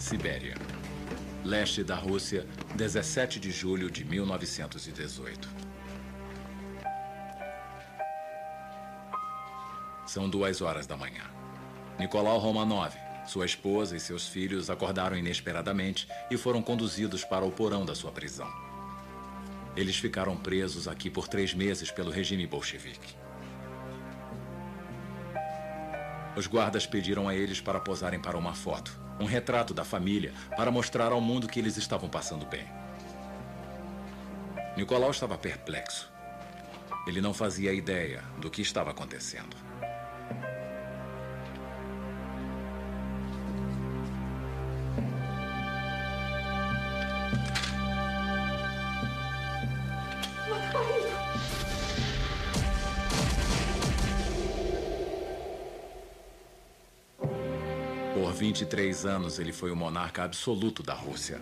Sibéria. Leste da Rússia, 17 de julho de 1918. São 2 horas da manhã. Nicolau Romanov, sua esposa e seus filhos acordaram inesperadamente e foram conduzidos para o porão da sua prisão. Eles ficaram presos aqui por 3 meses pelo regime bolchevique. Os guardas pediram a eles para posarem para uma foto, um retrato da família, para mostrar ao mundo que eles estavam passando bem. Nicolau estava perplexo. Ele não fazia ideia do que estava acontecendo. Por 23 anos, ele foi o monarca absoluto da Rússia.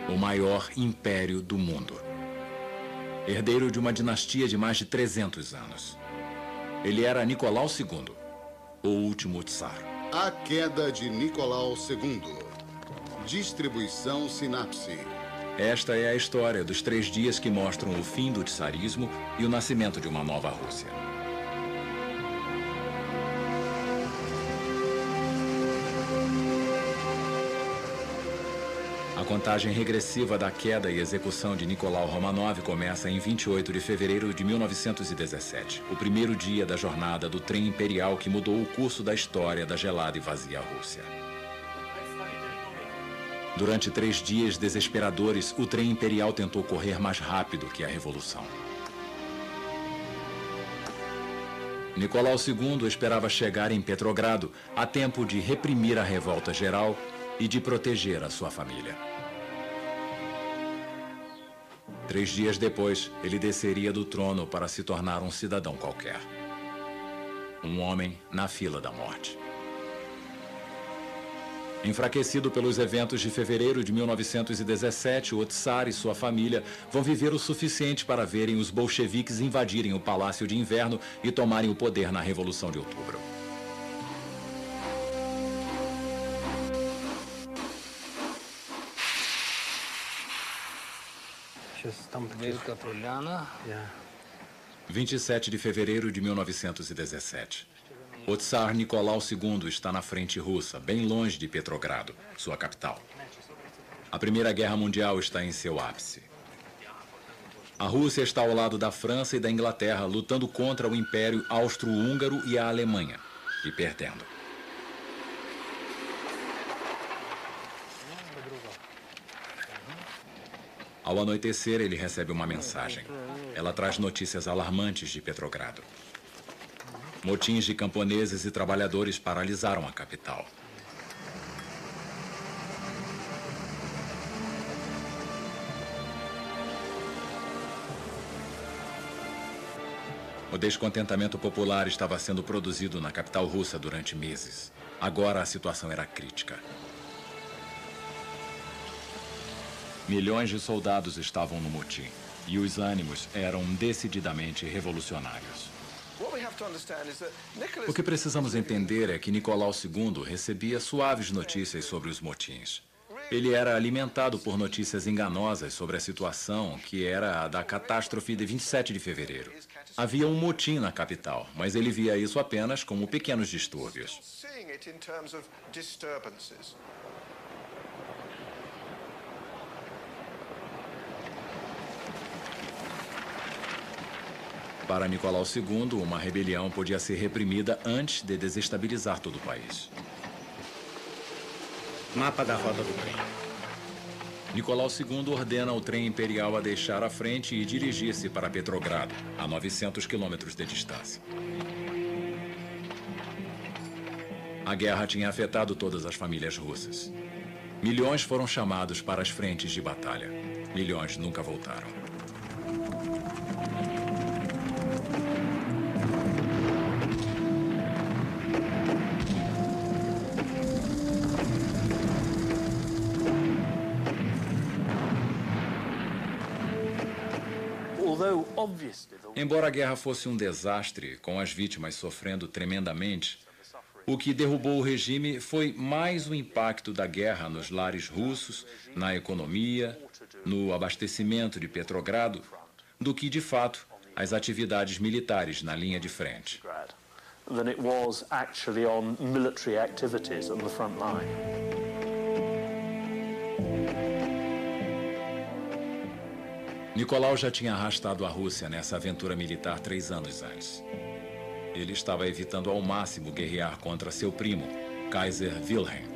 O maior império do mundo. Herdeiro de uma dinastia de mais de 300 anos. Ele era Nicolau II, o último tsar. A queda de Nicolau II. Distribuição Sinapse. Esta é a história dos 3 dias que mostram o fim do tsarismo e o nascimento de uma nova Rússia. A contagem regressiva da queda e execução de Nicolau Romanov começa em 28 de fevereiro de 1917, o primeiro dia da jornada do trem imperial que mudou o curso da história da gelada e vazia Rússia. Durante 3 dias desesperadores, o trem imperial tentou correr mais rápido que a revolução. Nicolau II esperava chegar em Petrogrado a tempo de reprimir a revolta geral e de proteger a sua família. 3 dias depois, ele desceria do trono para se tornar um cidadão qualquer. Um homem na fila da morte. Enfraquecido pelos eventos de fevereiro de 1917, o tsar e sua família vão viver o suficiente para verem os bolcheviques invadirem o Palácio de Inverno e tomarem o poder na Revolução de Outubro. Велика Поляна. 27 de fevereiro de 1917. O tsar Nicolau II está na frente russa, bem longe de Petrogrado, sua capital. A Primeira Guerra Mundial está em seu ápice. A Rússia está ao lado da França e da Inglaterra, lutando contra o Império Austro-Húngaro e a Alemanha, e perdendo. Ao anoitecer, ele recebe uma mensagem. Ela traz notícias alarmantes de Petrogrado. Motins de camponeses e trabalhadores paralisaram a capital. O descontentamento popular estava sendo produzido na capital russa durante meses. Agora a situação era crítica. Milhões de soldados estavam no motim, e os ânimos eram decididamente revolucionários. O que precisamos entender é que Nicolau II recebia suaves notícias sobre os motins. Ele era alimentado por notícias enganosas sobre a situação, que era a da catástrofe de 27 de fevereiro. Havia um motim na capital, mas ele via isso apenas como pequenos distúrbios. Para Nicolau II, uma rebelião podia ser reprimida antes de desestabilizar todo o país. Mapa da rota do trem. Nicolau II ordena o trem imperial a deixar a frente e dirigir-se para Petrogrado, a 900 quilômetros de distância. A guerra tinha afetado todas as famílias russas. Milhões foram chamados para as frentes de batalha. Milhões nunca voltaram. Embora a guerra fosse um desastre, com as vítimas sofrendo tremendamente, O que derrubou o regime foi mais o impacto da guerra nos lares russos, na economia, no abastecimento de Petrogrado, do que, de fato, as atividades militares na linha de frente. Than it was actually on military activities on the front line. Nicolau já tinha arrastado a Rússia nessa aventura militar 3 anos antes. Ele estava evitando ao máximo guerrear contra seu primo, Kaiser Wilhelm.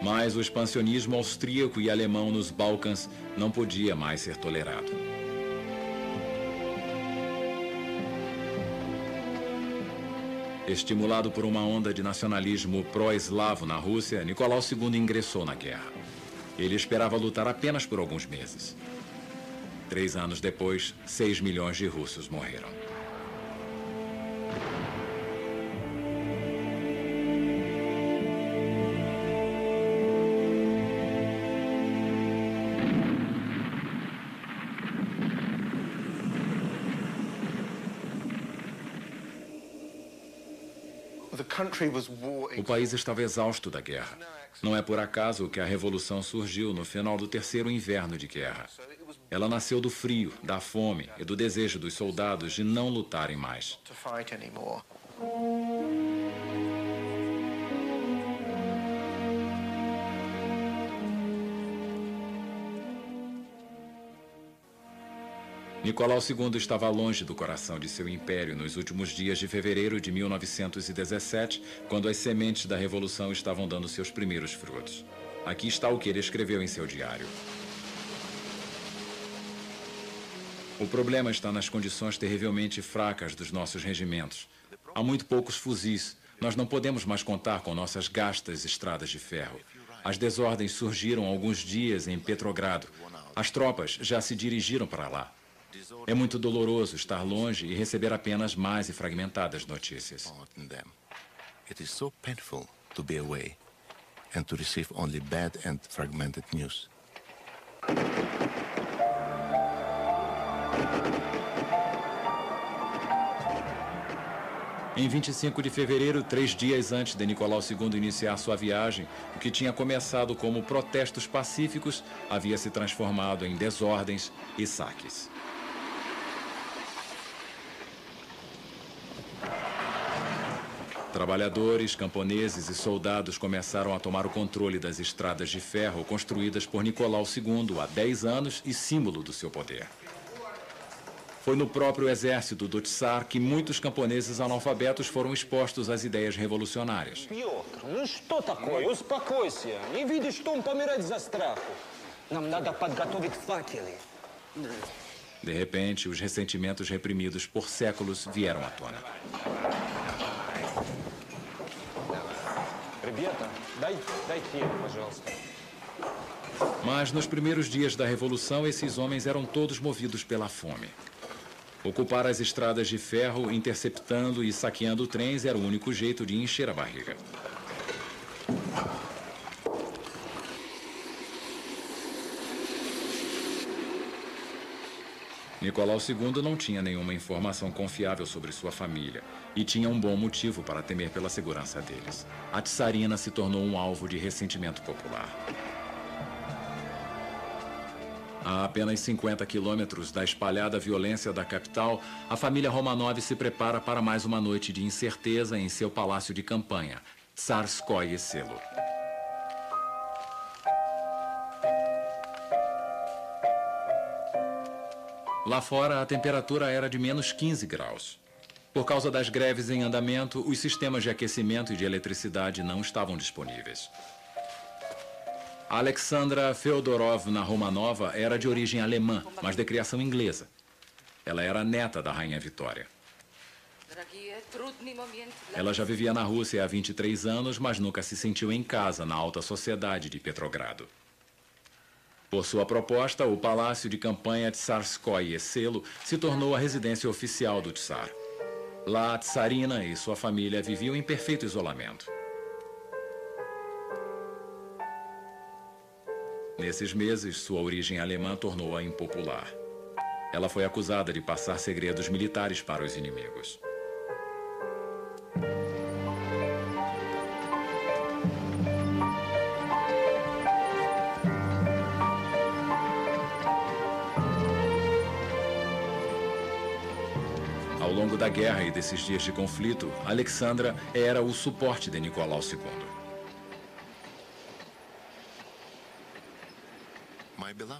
Mas o expansionismo austríaco e alemão nos Balcãs não podia mais ser tolerado. Estimulado por uma onda de nacionalismo pró-eslavo na Rússia, Nicolau II ingressou na guerra. Ele esperava lutar apenas por alguns meses. 3 anos depois, 6 milhões de russos morreram. O país estava exausto da guerra. Não é por acaso que a revolução surgiu no final do 3º inverno de guerra. Ela nasceu do frio, da fome e do desejo dos soldados de não lutarem mais. Nicolau II estava longe do coração de seu império nos últimos dias de fevereiro de 1917, quando as sementes da Revolução estavam dando seus primeiros frutos. Aqui está o que ele escreveu em seu diário. O problema está nas condições terrivelmente fracas dos nossos regimentos. Há muito poucos fuzis. Nós não podemos mais contar com nossas gastas estradas de ferro. As desordens surgiram há alguns dias em Petrogrado. As tropas já se dirigiram para lá. É muito doloroso estar longe e receber apenas más e fragmentadas notícias. It is so painful to be away and to receive only bad and fragmented news. Em 25 de fevereiro, 3 dias antes de Nicolau II iniciar sua viagem, o que tinha começado como protestos pacíficos havia se transformado em desordens e saques. Trabalhadores, camponeses e soldados começaram a tomar o controle das estradas de ferro construídas por Nicolau II há 10 anos e símbolo do seu poder. Foi no próprio exército do Tsar que muitos camponeses analfabetos foram expostos às ideias revolucionárias. Пётр, ну что такое? Успокойся. Не видишь, что он помирает за страху. Нам надо подготовить факелы. De repente, os ressentimentos reprimidos por séculos vieram à tona. Ребята, дайте, пожалуйста. Mas nos primeiros dias da Revolução, esses homens eram todos movidos pela fome. Ocupar as estradas de ferro, interceptando e saqueando trens era o único jeito de encher a barriga. Nicolau II não tinha nenhuma informação confiável sobre sua família e tinha um bom motivo para temer pela segurança deles. A Tsarina se tornou um alvo de ressentimento popular. A apenas 50 quilômetros da espalhada violência da capital, a família Romanov se prepara para mais uma noite de incerteza em seu palácio de campanha, Tsarskoye Selo. Lá fora, a temperatura era de menos 15 graus. Por causa das greves em andamento, os sistemas de aquecimento e de eletricidade não estavam disponíveis. Alexandra Feodorovna Romanova era de origem alemã, mas de criação inglesa. Ela era neta da Rainha Vitória. Ela já vivia na Rússia há 23 anos, mas nunca se sentiu em casa na alta sociedade de Petrogrado. Por sua proposta, o palácio de campanha Tsarskoye Selo se tornou a residência oficial do Tsar. Lá, a Tsarina e sua família viviam em perfeito isolamento. Nesses meses, sua origem alemã tornou-a impopular. Ela foi acusada de passar segredos militares para os inimigos. da guerra e desses dias de conflito, Alexandra era o suporte de Nicolau II.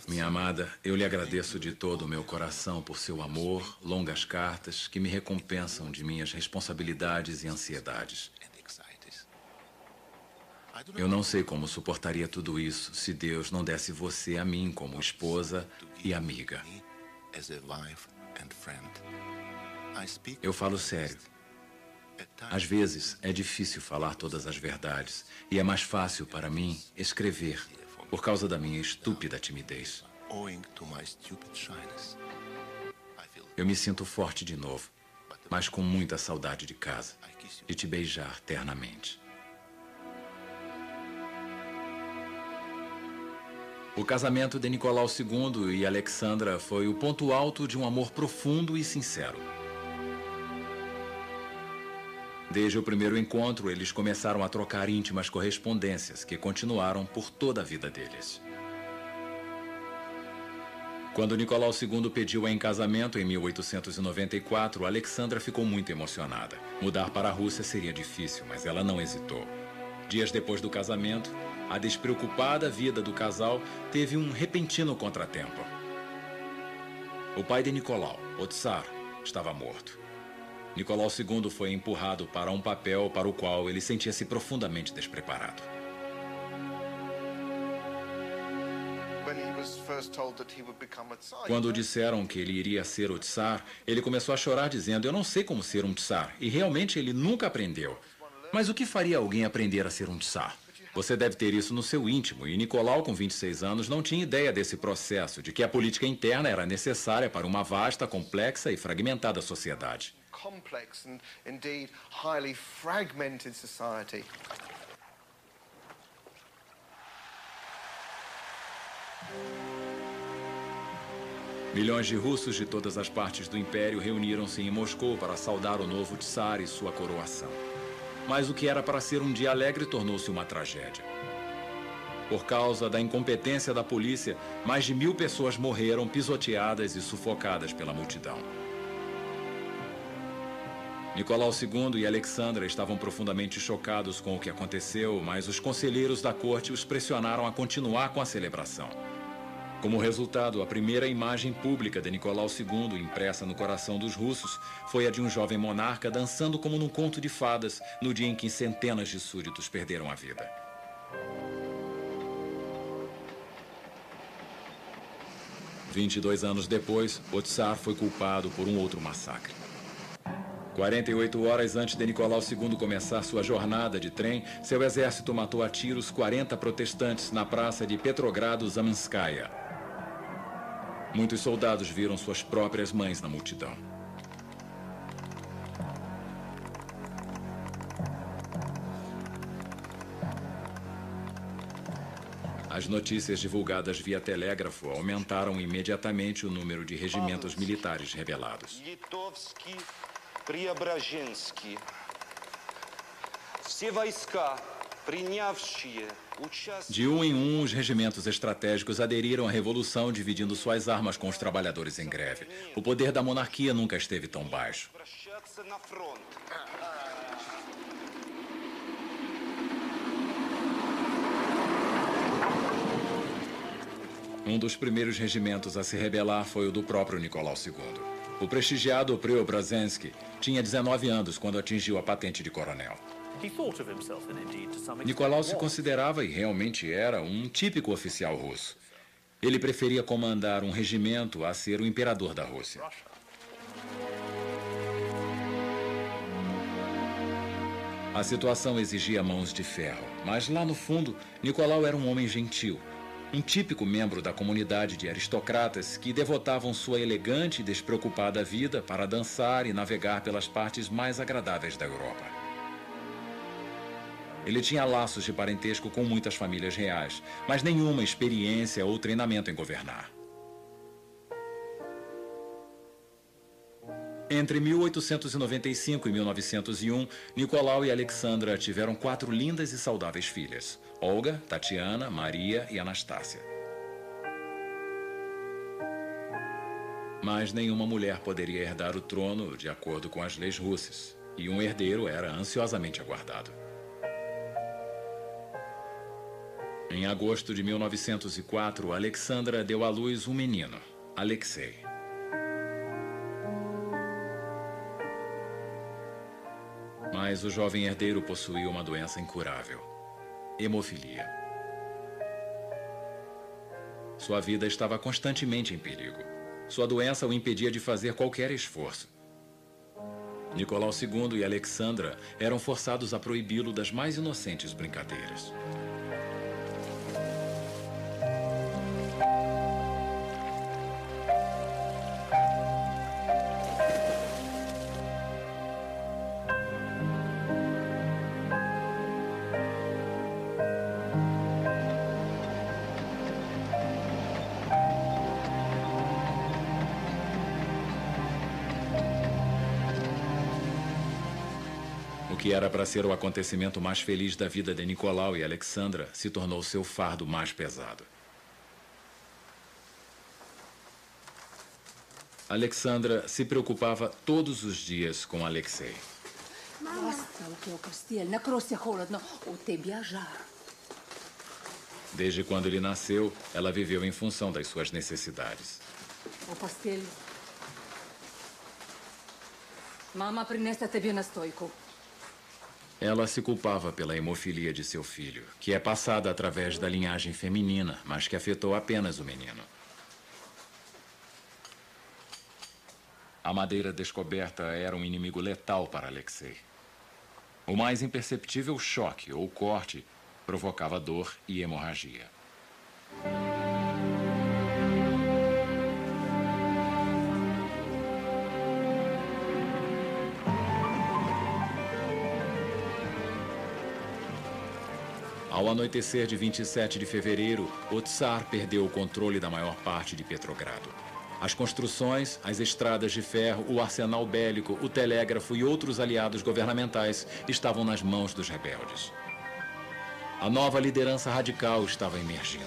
Minha amada, eu lhe agradeço de todo o meu coração por seu amor, longas cartas que me recompensam de minhas responsabilidades e ansiedades. Eu não sei como suportaria tudo isso se Deus não desse você a mim como esposa e amiga. Eu falo sério. Às vezes é difícil falar todas as verdades e é mais fácil para mim escrever por causa da minha estúpida timidez. Eu me sinto forte de novo, mas com muita saudade de casa, de te beijar ternamente. O casamento de Nicolau II e Alexandra foi o ponto alto de um amor profundo e sincero. Desde o primeiro encontro, eles começaram a trocar íntimas correspondências que continuaram por toda a vida deles. Quando Nicolau II pediu em casamento em 1894, Alexandra ficou muito emocionada. Mudar para a Rússia seria difícil, mas ela não hesitou. Dias depois do casamento, a despreocupada vida do casal teve um repentino contratempo. O pai de Nicolau, o Tsar, estava morto. Nicolau II foi empurrado para um papel para o qual ele sentia-se profundamente despreparado. Quando disseram que ele iria ser o Tsar, ele começou a chorar dizendo: "Eu não sei como ser um Tsar." E realmente ele nunca aprendeu. Mas o que faria alguém aprender a ser um Tsar? Você deve ter isso no seu íntimo, e Nicolau, com 26 anos, não tinha ideia desse processo, de que a política interna era necessária para uma vasta, complexa e fragmentada sociedade. Complex and indeed highly fragmented society. Milhões de russos de todas as partes do império reuniram-se em Moscou para saudar o novo Tsar e sua coroação. Mas o que era para ser um dia alegre tornou-se uma tragédia. Por causa da incompetência da polícia, mais de 1000 pessoas morreram pisoteadas e sufocadas pela multidão. Nicolau II e Alexandra estavam profundamente chocados com o que aconteceu, mas os conselheiros da corte os pressionaram a continuar com a celebração. Como resultado, a primeira imagem pública de Nicolau II, impressa no coração dos russos, foi a de um jovem monarca dançando como num conto de fadas, no dia em que centenas de súditos perderam a vida. « 22 anos depois, o Tsar foi culpado por um outro massacre. 48 horas antes de Nicolau II começar sua jornada de trem, seu exército matou a tiros 40 protestantes na praça de Petrogrado-Zaminskaya. Muitos soldados viram suas próprias mães na multidão. As notícias divulgadas via telégrafo aumentaram imediatamente o número de regimentos militares rebelados. Преображенский. Все войска, принявшие участие... De um em um, os regimentos estratégicos aderiram à revolução, dividindo suas armas com os trabalhadores em greve. O poder da monarquia nunca esteve tão baixo. Um dos primeiros regimentos a se rebelar foi o do próprio Nicolau II. O prestigiado Preobrazhensky tinha 19 anos quando atingiu a patente de coronel. Nicolau se considerava, e realmente era, um típico oficial russo. Ele preferia comandar um regimento a ser o imperador da Rússia. A situação exigia mãos de ferro, mas lá no fundo, Nicolau era um homem gentil. Um típico membro da comunidade de aristocratas que devotavam sua elegante e despreocupada vida para dançar e navegar pelas partes mais agradáveis da Europa. Ele tinha laços de parentesco com muitas famílias reais, mas nenhuma experiência ou treinamento em governar. Entre 1895 e 1901, Nicolau e Alexandra tiveram 4 lindas e saudáveis filhas: Olga, Tatiana, Maria e Anastácia. Mas nenhuma mulher poderia herdar o trono de acordo com as leis russas, e um herdeiro era ansiosamente aguardado. Em agosto de 1904, Alexandra deu à luz um menino, Alexei. Mas o jovem herdeiro possuía uma doença incurável, hemofilia. Sua vida estava constantemente em perigo. Sua doença o impedia de fazer qualquer esforço. Nicolau II e Alexandra eram forçados a proibi-lo das mais inocentes brincadeiras. O que era para ser o acontecimento mais feliz da vida de Nicolau e Alexandra se tornou seu fardo mais pesado. Alexandra se preocupava todos os dias com Alexei. Desde quando ele nasceu, ela viveu em função das suas necessidades. Mama, принесла тебе настойку. Ela se culpava pela hemofilia de seu filho, que é passada através da linhagem feminina, mas que afetou apenas o menino. A madeira descoberta era um inimigo letal para Alexei. O mais imperceptível choque ou corte provocava dor e hemorragia. Ao anoitecer de 27 de fevereiro, o Tsar perdeu o controle da maior parte de Petrogrado. As construções, as estradas de ferro, o arsenal bélico, o telégrafo e outros aliados governamentais estavam nas mãos dos rebeldes. A nova liderança radical estava emergindo.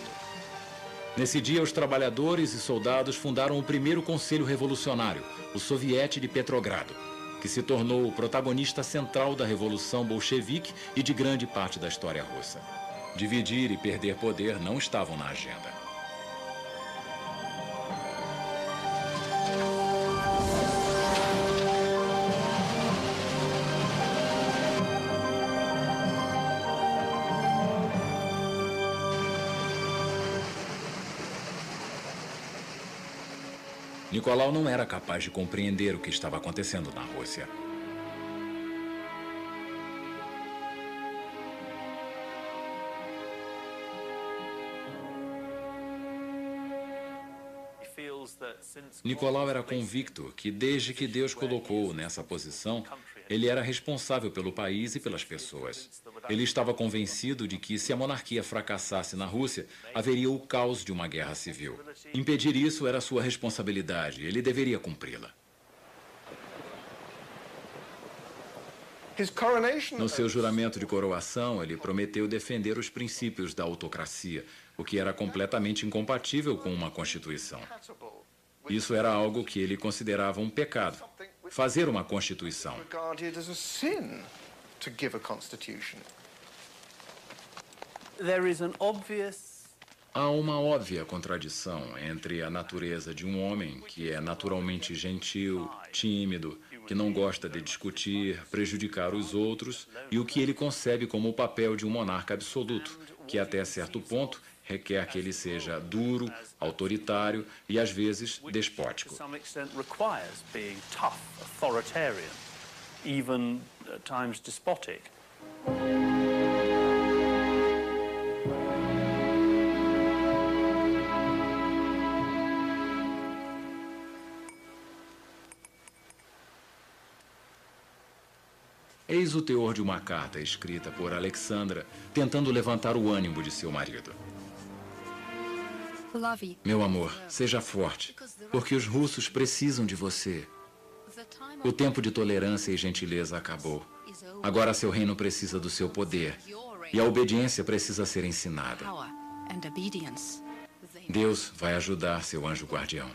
Nesse dia, os trabalhadores e soldados fundaram o primeiro conselho revolucionário, o Soviete de Petrogrado, que se tornou o protagonista central da Revolução Bolchevique e de grande parte da história russa. Dividir e perder poder não estavam na agenda. Nicolau não era capaz de compreender o que estava acontecendo na Rússia. Nicolau era convicto que, desde que Deus colocou-o nessa posição, ele era responsável pelo país e pelas pessoas. Ele estava convencido de que, se a monarquia fracassasse na Rússia, haveria o caos de uma guerra civil. Impedir isso era sua responsabilidade. Ele deveria cumpri-la. No seu juramento de coroação, ele prometeu defender os princípios da autocracia, o que era completamente incompatível com uma Constituição. Isso era algo que ele considerava um pecado, fazer uma Constituição. Há uma óbvia contradição entre a natureza de um homem que é naturalmente gentil, tímido, que não gosta de discutir, prejudicar os outros, e o que ele concebe como o papel de um monarca absoluto, que até certo ponto requer que ele seja duro, autoritário e, às vezes, despótico. Eis o teor de uma carta escrita por Alexandra, tentando levantar o ânimo de seu marido. Meu amor, seja forte, porque os russos precisam de você. O tempo de tolerância e gentileza acabou. Agora seu reino precisa do seu poder, e a obediência precisa ser ensinada. Deus vai ajudar seu anjo guardião.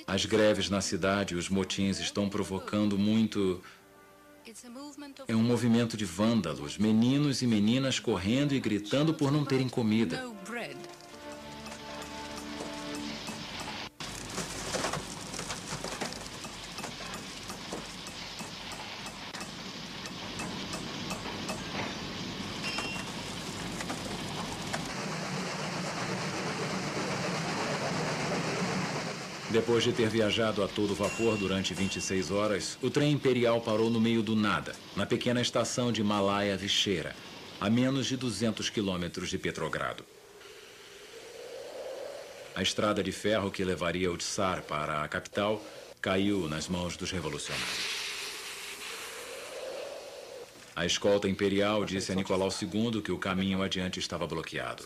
As greves na cidade e os motins estão provocando muito... É um movimento de vândalos, meninos e meninas correndo e gritando por não terem comida. Depois de ter viajado a todo vapor durante 26 horas, o trem imperial parou no meio do nada, na pequena estação de Malaya Vishera, a menos de 200 quilômetros de Petrogrado. A estrada de ferro que levaria o Tsar para a capital caiu nas mãos dos revolucionários. A escolta imperial disse a Nicolau II que o caminho adiante estava bloqueado.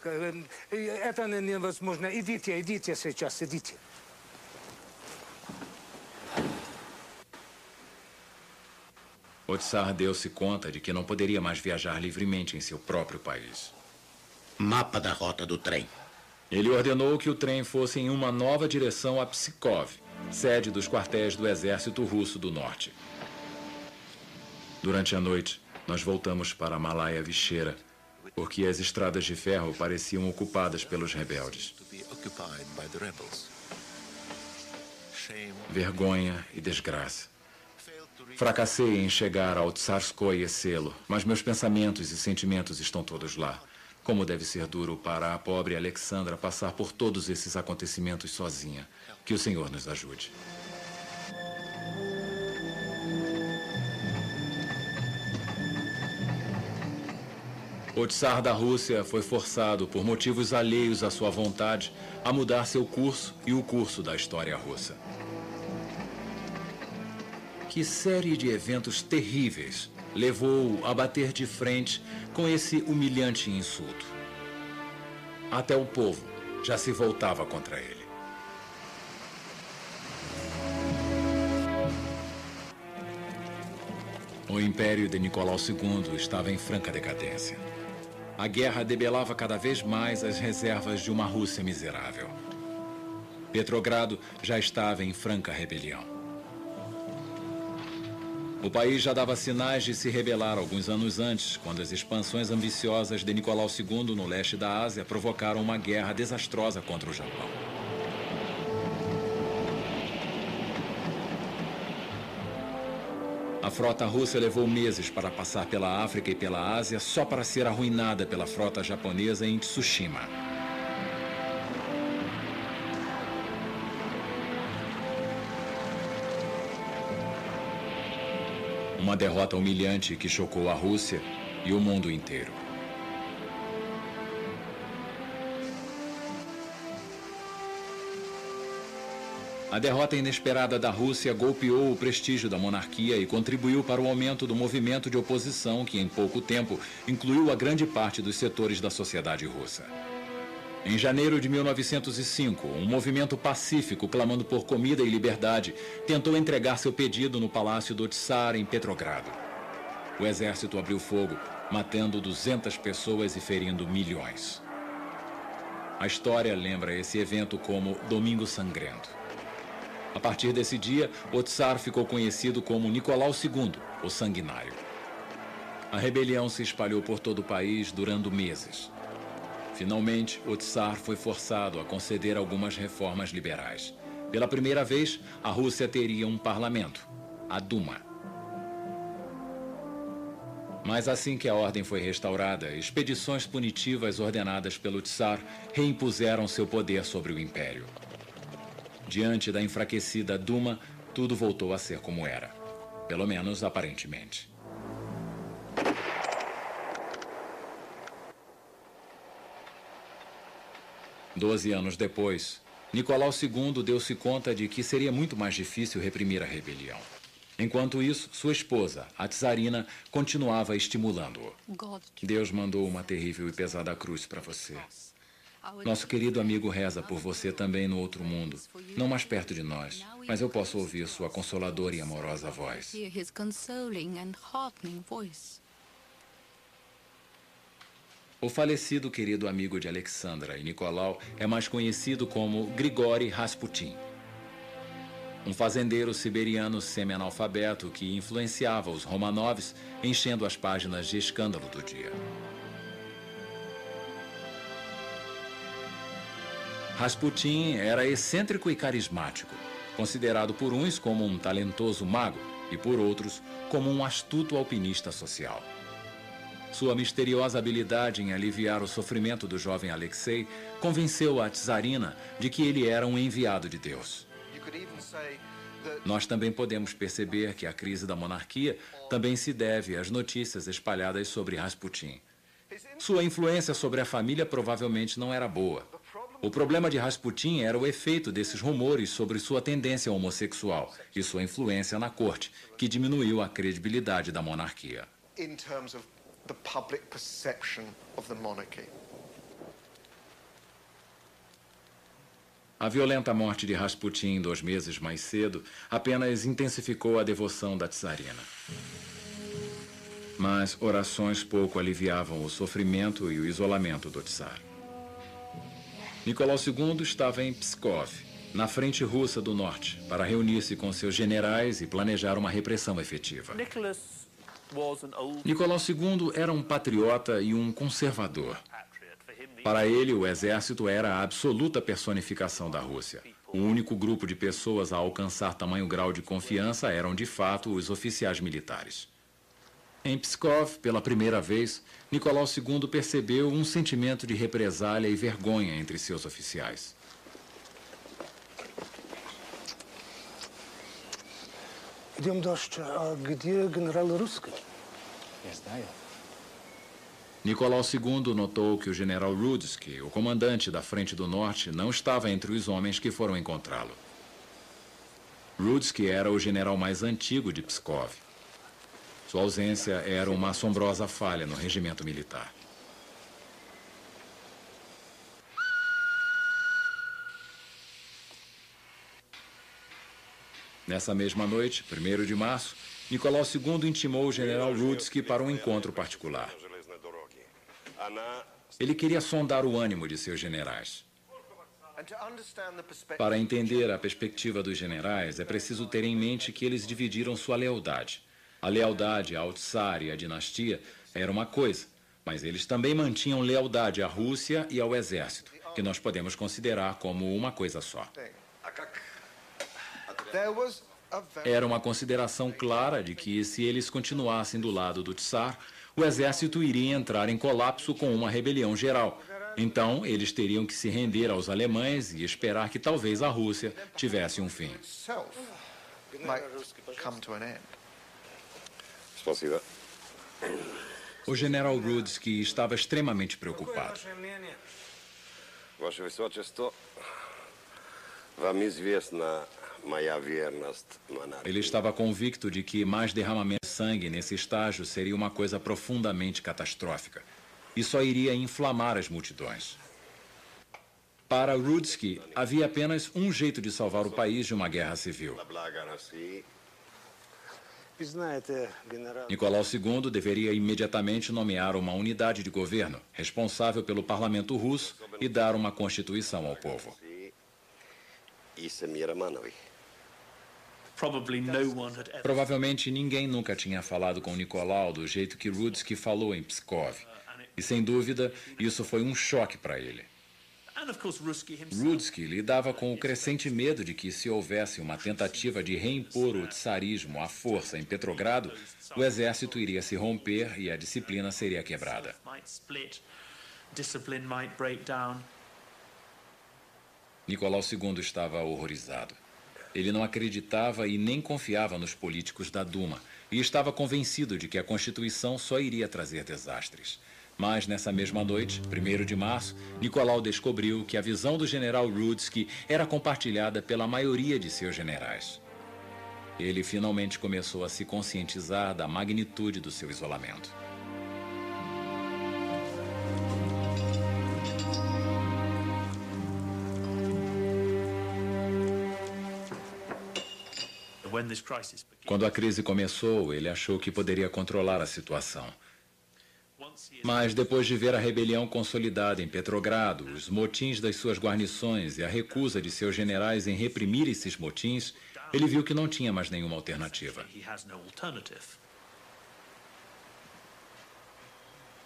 O Tsar deu-se conta de que não poderia mais viajar livremente em seu próprio país. Mapa da rota do trem. Ele ordenou que o trem fosse em uma nova direção a Pskov, sede dos quartéis do exército russo do norte. Durante a noite, nós voltamos para Malaya Vishera, porque as estradas de ferro pareciam ocupadas pelos rebeldes. Vergonha e desgraça. Fracassei em chegar ao Tsarskoye Selo, mas meus pensamentos e sentimentos estão todos lá. Como deve ser duro para a pobre Alexandra passar por todos esses acontecimentos sozinha. Que o Senhor nos ajude. O Tsar da Rússia foi forçado, por motivos alheios à sua vontade, a mudar seu curso e o curso da história russa. Que série de eventos terríveis levou-o a bater de frente com esse humilhante insulto. Até o povo já se voltava contra ele. O império de Nicolau II estava em franca decadência. A guerra debelava cada vez mais as reservas de uma Rússia miserável. Petrogrado já estava em franca rebelião. O país já dava sinais de se rebelar alguns anos antes, quando as expansões ambiciosas de Nicolau II no leste da Ásia provocaram uma guerra desastrosa contra o Japão. A frota russa levou meses para passar pela África e pela Ásia só para ser arruinada pela frota japonesa em Tsushima. Uma derrota humilhante que chocou a Rússia e o mundo inteiro. A derrota inesperada da Rússia golpeou o prestígio da monarquia e contribuiu para o aumento do movimento de oposição que, em pouco tempo, incluiu a grande parte dos setores da sociedade russa. Em janeiro de 1905, um movimento pacífico clamando por comida e liberdade tentou entregar seu pedido no palácio do Tsar em Petrogrado. O exército abriu fogo, matando 200 pessoas e ferindo milhões. A história lembra esse evento como Domingo Sangrento. A partir desse dia, o Tsar ficou conhecido como Nicolau II, o Sanguinário. A rebelião se espalhou por todo o país, durando meses. Finalmente, o Tsar foi forçado a conceder algumas reformas liberais. Pela primeira vez, a Rússia teria um parlamento, a Duma. Mas assim que a ordem foi restaurada, expedições punitivas ordenadas pelo Tsar reimpuseram seu poder sobre o império. Diante da enfraquecida Duma, tudo voltou a ser como era. Pelo menos aparentemente. Doze anos depois, Nicolau II deu-se conta de que seria muito mais difícil reprimir a rebelião. Enquanto isso, sua esposa, a tsarina, continuava estimulando-o. Deus mandou uma terrível e pesada cruz para você. Nosso querido amigo reza por você também no outro mundo, não mais perto de nós, mas eu posso ouvir sua consoladora e amorosa voz. O falecido querido amigo de Alexandra e Nicolau é mais conhecido como Grigori Rasputin, um fazendeiro siberiano semi-analfabeto que influenciava os Romanovs, enchendo as páginas de escândalo do dia. Rasputin era excêntrico e carismático, considerado por uns como um talentoso mago e por outros como um astuto alpinista social. Sua misteriosa habilidade em aliviar o sofrimento do jovem Alexei convenceu a czarina de que ele era um enviado de Deus. Nós também podemos perceber que a crise da monarquia também se deve às notícias espalhadas sobre Rasputin. Sua influência sobre a família provavelmente não era boa. O problema de Rasputin era o efeito desses rumores sobre sua tendência homossexual e sua influência na corte, que diminuiu a credibilidade da monarquia. In terms of the public perception of the monarchy. A violenta morte de Rasputin 2 meses mais cedo apenas intensificou a devoção da czarina. Mas orações pouco aliviavam o sofrimento e o isolamento do czar. Nicolau II estava em Pskov, na frente russa do norte, para reunir-se com seus generais e planejar uma repressão efetiva. Nicolau II era um patriota e um conservador. Para ele, o exército era a absoluta personificação da Rússia. O único grupo de pessoas a alcançar tamanho grau de confiança eram, de fato, os oficiais militares. Em Pskov, pela primeira vez, Nicolau II percebeu um sentimento de represália e vergonha entre seus oficiais. Идем, дождь, а где генерал Русский? Я знаю. Nicolau II notou que o general Rudski, o comandante da Frente do Norte, não estava entre os homens que foram encontrá-lo. Rudski era o general mais antigo de Pskov. Sua ausência era uma assombrosa falha no regimento militar. Nessa mesma noite, 1º de março, Nicolau II intimou o general Rudski para um encontro particular. Ele queria sondar o ânimo de seus generais. Para entender a perspectiva dos generais, é preciso ter em mente que eles dividiram sua lealdade. A lealdade ao czar e à dinastia era uma coisa, mas eles também mantinham lealdade à Rússia e ao exército, que nós podemos considerar como uma coisa só. Era uma consideração clara de que, se eles continuassem do lado do czar, o exército iria entrar em colapso com uma rebelião geral. Então, eles teriam que se render aos alemães e esperar que talvez a Rússia tivesse um fim. O general Rudski estava extremamente preocupado. Ваше Высочество, вам известна моя верность монархии. Ele estava convicto de que mais derramamento de sangue nesse estágio seria uma coisa profundamente catastrófica e só iria inflamar as multidões. Para Rudski, havia apenas um jeito de salvar o país de uma guerra civil. Nicolau II deveria imediatamente nomear uma unidade de governo responsável pelo parlamento russo e dar uma constituição ao povo. Provavelmente ninguém nunca tinha falado com Nicolau do jeito que Rudski falou em Pskov. E, sem dúvida, isso foi um choque para ele. Rudski lidava com o crescente medo de que, se houvesse uma tentativa de reimpor o czarismo à força em Petrogrado, o exército iria se romper e a disciplina seria quebrada. Nicolau II estava horrorizado. Ele não acreditava e nem confiava nos políticos da Duma e estava convencido de que a Constituição só iria trazer desastres. Mas, nessa mesma noite, 1º de março, Nicolau descobriu que a visão do general Rudski era compartilhada pela maioria de seus generais. Ele finalmente começou a se conscientizar da magnitude do seu isolamento. Quando a crise começou, ele achou que poderia controlar a situação. Mas depois de ver a rebelião consolidada em Petrogrado, os motins das suas guarnições e a recusa de seus generais em reprimir esses motins, ele viu que não tinha mais nenhuma alternativa.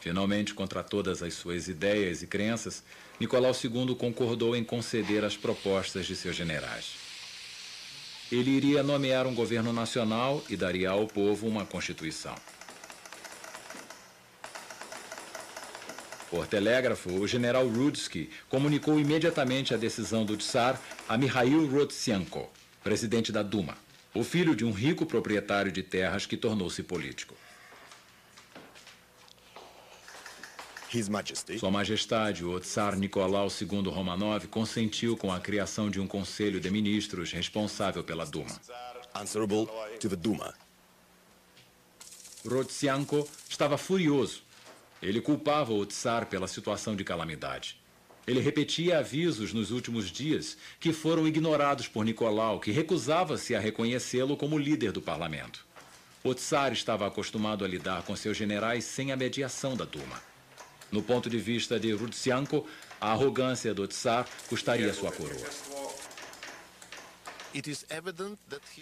Finalmente, contra todas as suas ideias e crenças, Nicolau II concordou em conceder as propostas de seus generais. Ele iria nomear um governo nacional e daria ao povo uma constituição. Por telégrafo, o general Rudski comunicou imediatamente a decisão do Tsar a Mikhail Rodzianko, presidente da Duma, o filho de um rico proprietário de terras que tornou-se político. Sua Majestade, o Tsar Nicolau II Romanov, consentiu com a criação de um conselho de ministros responsável pela Duma. Rodzianko estava furioso. Ele culpava o Tsar pela situação de calamidade. Ele repetia avisos nos últimos dias que foram ignorados por Nicolau, que recusava-se a reconhecê-lo como líder do parlamento. O Tsar estava acostumado a lidar com seus generais sem a mediação da Duma. No ponto de vista de Rodzianko, a arrogância do Tsar custaria sua coroa.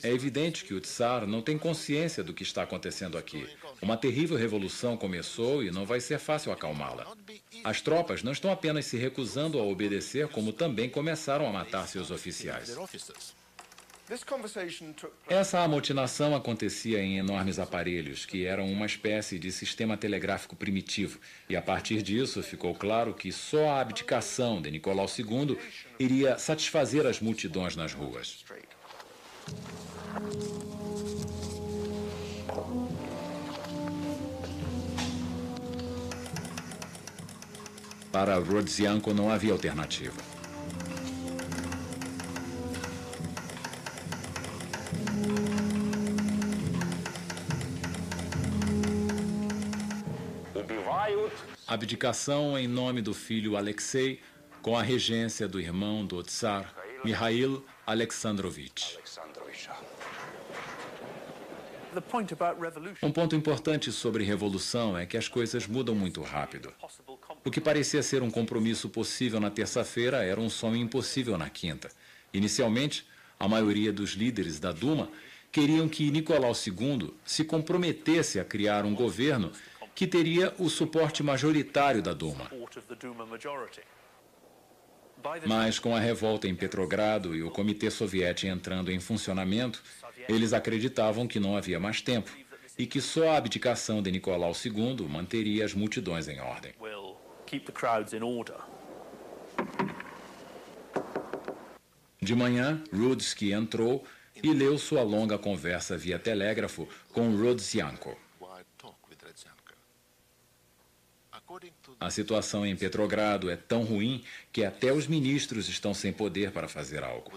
É evidente que o Tsar não tem consciência do que está acontecendo aqui. Uma terrível revolução começou e não vai ser fácil acalmá-la. As tropas não estão apenas se recusando a obedecer, como também começaram a matar seus oficiais. Essa amotinação acontecia em enormes aparelhos, que eram uma espécie de sistema telegráfico primitivo, e a partir disso ficou claro que só a abdicação de Nicolau II iria satisfazer as multidões nas ruas. Para Rodzianko não havia alternativa. Abdicação em nome do filho Alexei, com a regência do irmão do Tsar, Mikhail Alexandrovich. Um ponto importante sobre revolução é que as coisas mudam muito rápido. O que parecia ser um compromisso possível na terça-feira era um sonho impossível na quinta. Inicialmente, a maioria dos líderes da Duma queriam que Nicolau II se comprometesse a criar um governo que teria o suporte majoritário da Duma. Mas com a revolta em Petrogrado e o Comitê Soviético entrando em funcionamento, eles acreditavam que não havia mais tempo e que só a abdicação de Nicolau II manteria as multidões em ordem. De manhã, Rudski entrou e leu sua longa conversa via telégrafo com Rodzianko. A situação em Petrogrado é tão ruim que até os ministros estão sem poder para fazer algo.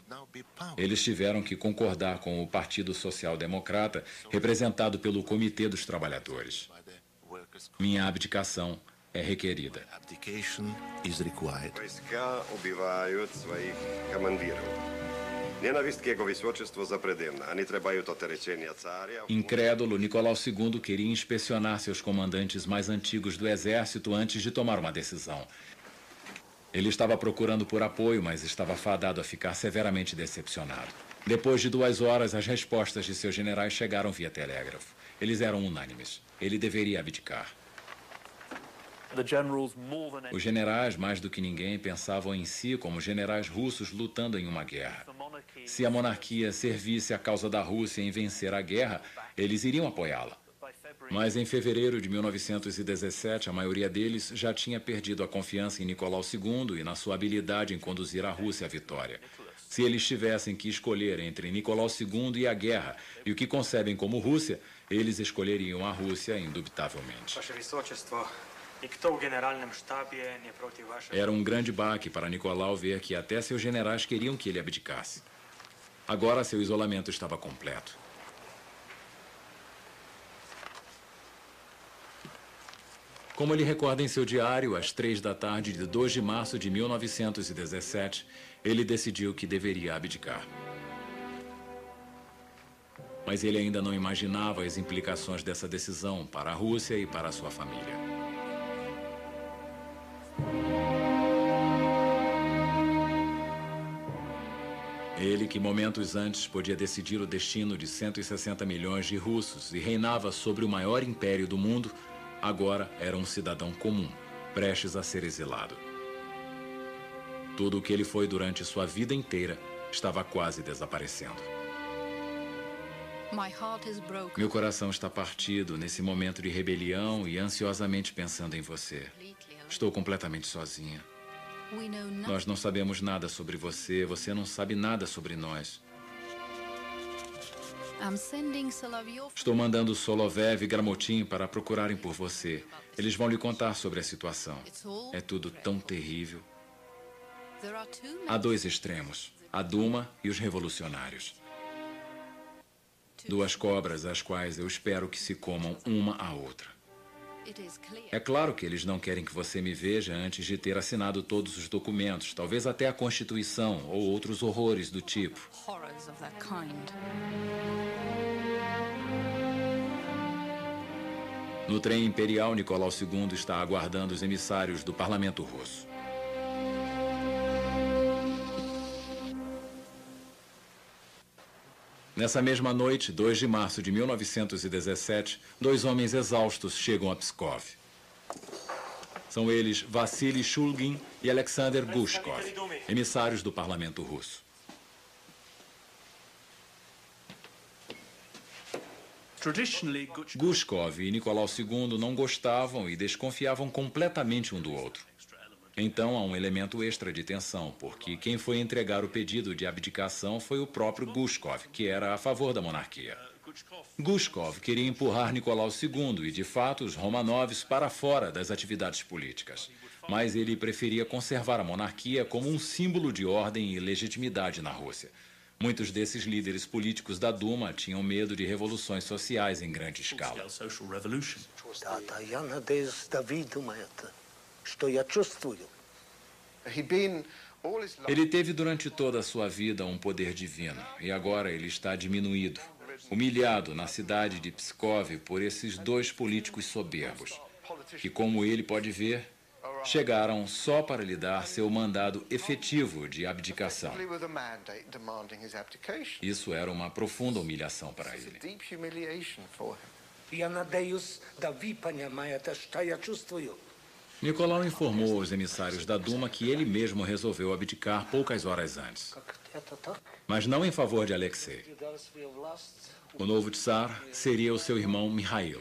Eles tiveram que concordar com o Partido Social Democrata, representado pelo Comitê dos Trabalhadores. Minha abdicação é requerida. Incrédulo, Nicolau II queria inspecionar seus comandantes mais antigos do exército antes de tomar uma decisão. Ele estava procurando por apoio, mas estava fadado a ficar severamente decepcionado. Depois de 2 horas, as respostas de seus generais chegaram via telégrafo. Eles eram unânimes. Ele deveria abdicar. Os generais, mais do que ninguém, pensavam em si como generais russos lutando em uma guerra. Se a monarquia servisse a causa da Rússia em vencer a guerra, eles iriam apoiá-la. Mas em fevereiro de 1917, a maioria deles já tinha perdido a confiança em Nicolau II e na sua habilidade em conduzir a Rússia à vitória. Se eles tivessem que escolher entre Nicolau II e a guerra e o que concebem como Rússia, eles escolheriam a Rússia indubitavelmente. Era um grande baque para Nicolau ver que até seus generais queriam que ele abdicasse. Agora seu isolamento estava completo. Como ele recorda em seu diário, às 3 da tarde de 2 de março de 1917, ele decidiu que deveria abdicar. Mas ele ainda não imaginava as implicações dessa decisão para a Rússia e para a sua família. Ele, que momentos antes podia decidir o destino de 160 milhões de russos e reinava sobre o maior império do mundo, agora era um cidadão comum, prestes a ser exilado. Tudo o que ele foi durante sua vida inteira estava quase desaparecendo. Meu coração está partido nesse momento de rebelião e ansiosamente pensando em você. Estou completamente sozinha. Nós não sabemos nada sobre você, você não sabe nada sobre nós. Estou mandando Solovev e Gramotin para procurarem por você. Eles vão lhe contar sobre a situação. É tudo tão terrível. Há dois extremos, a Duma e os revolucionários. Duas cobras às quais eu espero que se comam uma à outra. É claro que eles não querem que você me veja antes de ter assinado todos os documentos, talvez até a Constituição ou outros horrores do tipo. No trem imperial, Nicolau II está aguardando os emissários do parlamento russo. Nessa mesma noite, 2 de março de 1917, dois homens exaustos chegam a Pskov. São eles Vassily Shulgin e Alexander Gushkov, emissários do parlamento russo. Gushkov e Nicolau II não gostavam e desconfiavam completamente um do outro. Então há um elemento extra de tensão, porque quem foi entregar o pedido de abdicação foi o próprio Gushkov, que era a favor da monarquia. Gushkov queria empurrar Nicolau II e, de fato, os Romanovs para fora das atividades políticas. Mas ele preferia conservar a monarquia como um símbolo de ordem e legitimidade na Rússia. Muitos desses líderes políticos da Duma tinham medo de revoluções sociais em grande escala. Ele teve durante toda a sua vida um poder divino, e agora ele está diminuído, humilhado na cidade de Pskov por esses dois políticos soberbos, que, como ele pode ver, chegaram só para lhe dar seu mandado efetivo de abdicação. Isso era uma profunda humilhação para ele. Nicolau informou aos emissários da Duma que ele mesmo resolveu abdicar poucas horas antes. Mas não em favor de Alexei. O novo tsar seria o seu irmão Mikhail.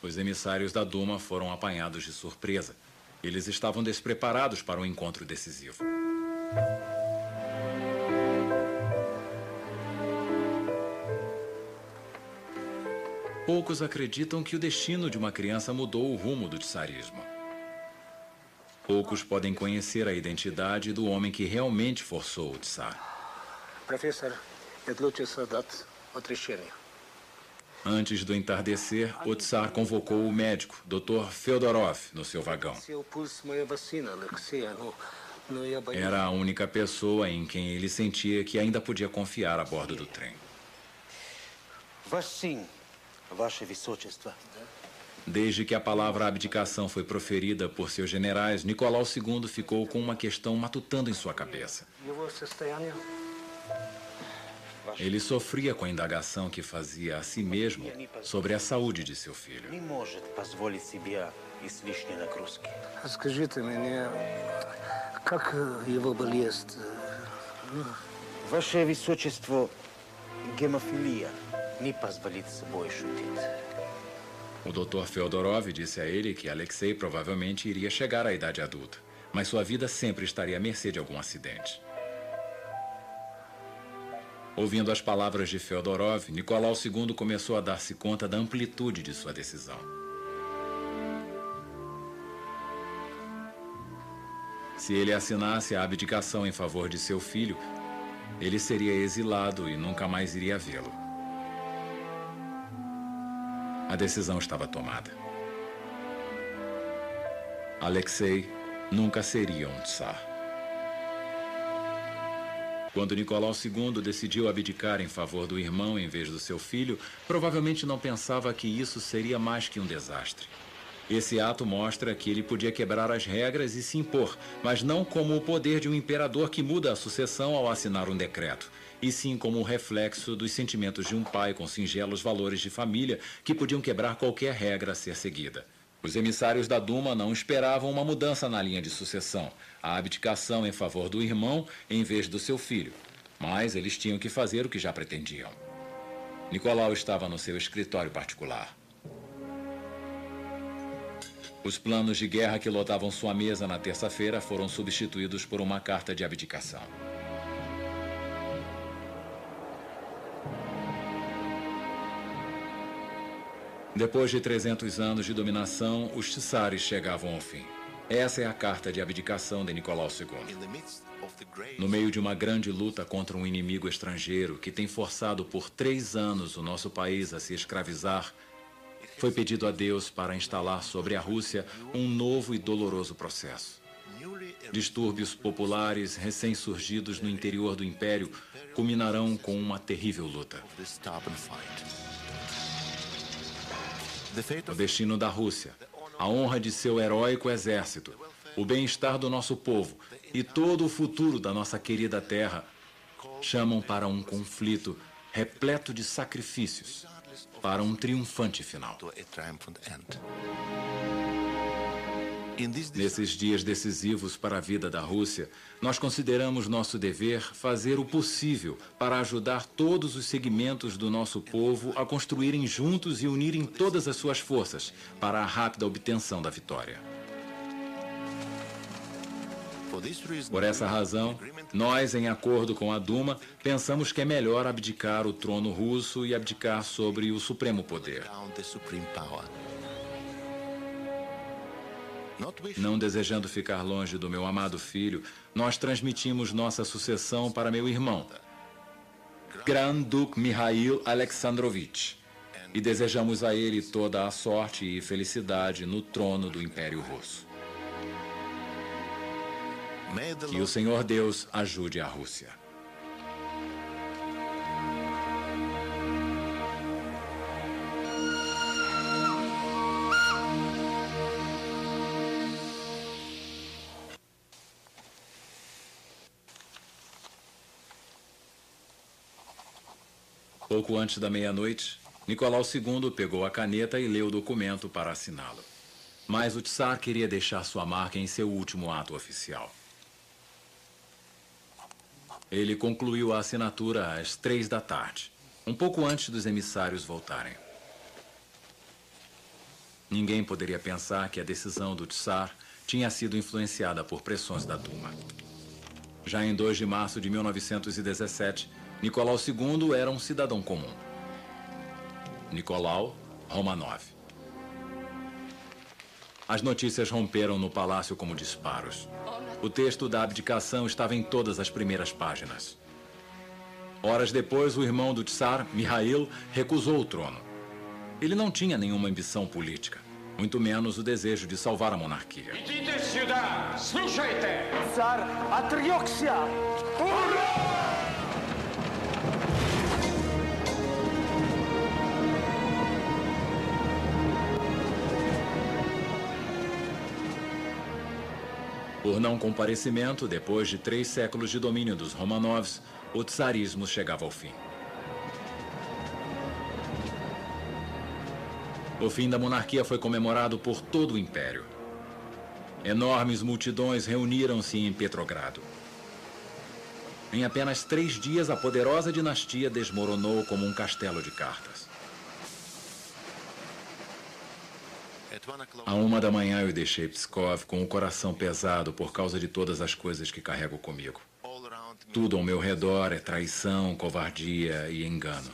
Os emissários da Duma foram apanhados de surpresa. Eles estavam despreparados para um encontro decisivo. Poucos acreditam que o destino de uma criança mudou o rumo do tsarismo. Poucos podem conhecer a identidade do homem que realmente forçou o tsar. Professor, Antes do entardecer, o tsar convocou o médico, Dr. Feodorov, no seu vagão. Era a única pessoa em quem ele sentia que ainda podia confiar a bordo do trem. Desde que a palavra abdicação foi proferida por seus generais, Nicolau II ficou com uma questão matutando em sua cabeça. Ele sofria com a indagação que fazia a si mesmo sobre a saúde de seu filho. Скажите мне, как его болезнь? Ваше Высочество, гемофилия не позволит собой шутить. O Dr. Feodorov disse a ele que Alexei provavelmente iria chegar à idade adulta, mas sua vida sempre estaria à mercê de algum acidente. Ouvindo as palavras de Feodorov, Nicolau II começou a dar-se conta da amplitude de sua decisão. Se ele assinasse a abdicação em favor de seu filho, ele seria exilado e nunca mais iria vê-lo. A decisão estava tomada. Alexei nunca seria um tsar. Quando Nicolau II decidiu abdicar em favor do irmão em vez do seu filho, provavelmente não pensava que isso seria mais que um desastre. Esse ato mostra que ele podia quebrar as regras e se impor, mas não como o poder de um imperador que muda a sucessão ao assinar um decreto, e sim como o reflexo dos sentimentos de um pai com singelos valores de família que podiam quebrar qualquer regra a ser seguida. Os emissários da Duma não esperavam uma mudança na linha de sucessão, a abdicação em favor do irmão em vez do seu filho, mas eles tinham que fazer o que já pretendiam. Nicolau estava no seu escritório particular. Os planos de guerra que lotavam sua mesa na terça-feira foram substituídos por uma carta de abdicação. Depois de 300 anos de dominação, os Tsares chegavam ao fim. Essa é a carta de abdicação de Nicolau II. No meio de uma grande luta contra um inimigo estrangeiro que tem forçado por 3 anos o nosso país a se escravizar, foi pedido a Deus para instalar sobre a Rússia um novo e doloroso processo. Distúrbios populares recém-surgidos no interior do Império culminarão com uma terrível luta. O destino da Rússia, a honra de seu heróico exército, o bem-estar do nosso povo e todo o futuro da nossa querida terra chamam para um conflito repleto de sacrifícios, para um triunfante final. Nesses dias decisivos para a vida da Rússia, nós consideramos nosso dever fazer o possível para ajudar todos os segmentos do nosso povo a construírem juntos e unirem todas as suas forças para a rápida obtenção da vitória. Por essa razão, nós, em acordo com a Duma, pensamos que é melhor abdicar o trono russo e abdicar sobre o supremo poder. Não desejando ficar longe do meu amado filho, nós transmitimos nossa sucessão para meu irmão, Grand Duque Mikhail Alexandrovich, e desejamos a ele toda a sorte e felicidade no trono do Império Russo. Que o Senhor Deus ajude a Rússia. Pouco antes da meia-noite, Nicolau II pegou a caneta e leu o documento para assiná-lo. Mas o Tsar queria deixar sua marca em seu último ato oficial. Ele concluiu a assinatura às 3 da tarde, um pouco antes dos emissários voltarem. Ninguém poderia pensar que a decisão do Tsar tinha sido influenciada por pressões da Duma. Já em 2 de março de 1917, Nicolau II era um cidadão comum. Nicolau Romanov. As notícias romperam no palácio como disparos. O texto da abdicação estava em todas as primeiras páginas. Horas depois, o irmão do Tsar, Mikhail, recusou o trono. Ele não tinha nenhuma ambição política, muito menos o desejo de salvar a monarquia. Tsar отрекся! Por não comparecimento, depois de 3 séculos de domínio dos Romanovs, o tsarismo chegava ao fim. O fim da monarquia foi comemorado por todo o império. Enormes multidões reuniram-se em Petrogrado. Em apenas 3 dias, a poderosa dinastia desmoronou como um castelo de cartas. À 1 da manhã eu deixei Pskov com o coração pesado por causa de todas as coisas que carrego comigo. Tudo ao meu redor é traição, covardia e engano.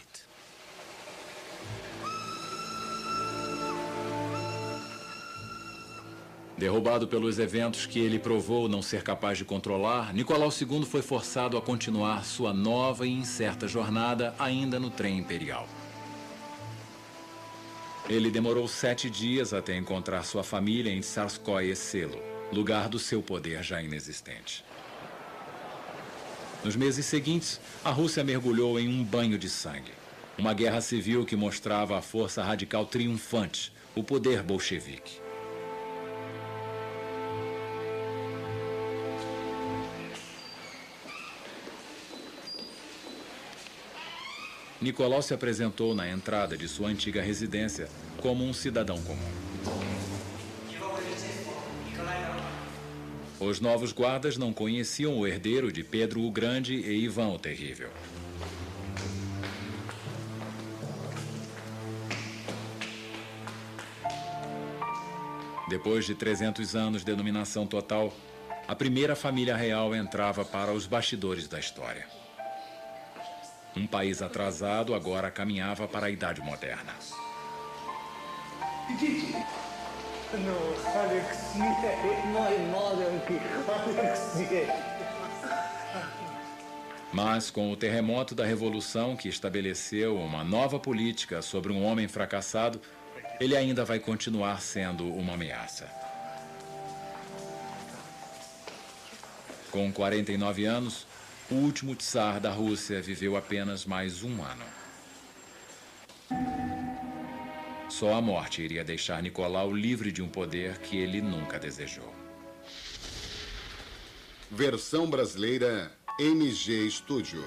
Derrubado pelos eventos que ele provou não ser capaz de controlar, Nicolau II foi forçado a continuar sua nova e incerta jornada ainda no trem imperial. Ele demorou 7 dias até encontrar sua família em Tsarskoye Selo, lugar do seu poder já inexistente. Nos meses seguintes, a Rússia mergulhou em um banho de sangue. Uma guerra civil que mostrava a força radical triunfante, o poder bolchevique. Nicolau se apresentou na entrada de sua antiga residência como um cidadão comum. Os novos guardas não conheciam o herdeiro de Pedro o Grande e Ivan o Terrível. Depois de 300 anos de dominação total, a primeira família real entrava para os bastidores da história. Um país atrasado agora caminhava para a Idade Moderna. Mas com o terremoto da Revolução, que estabeleceu uma nova política sobre um homem fracassado, ele ainda vai continuar sendo uma ameaça. Com 49 anos, o último czar da Rússia viveu apenas mais um ano. Só a morte iria deixar Nicolau livre de um poder que ele nunca desejou. Versão brasileira MG Studio.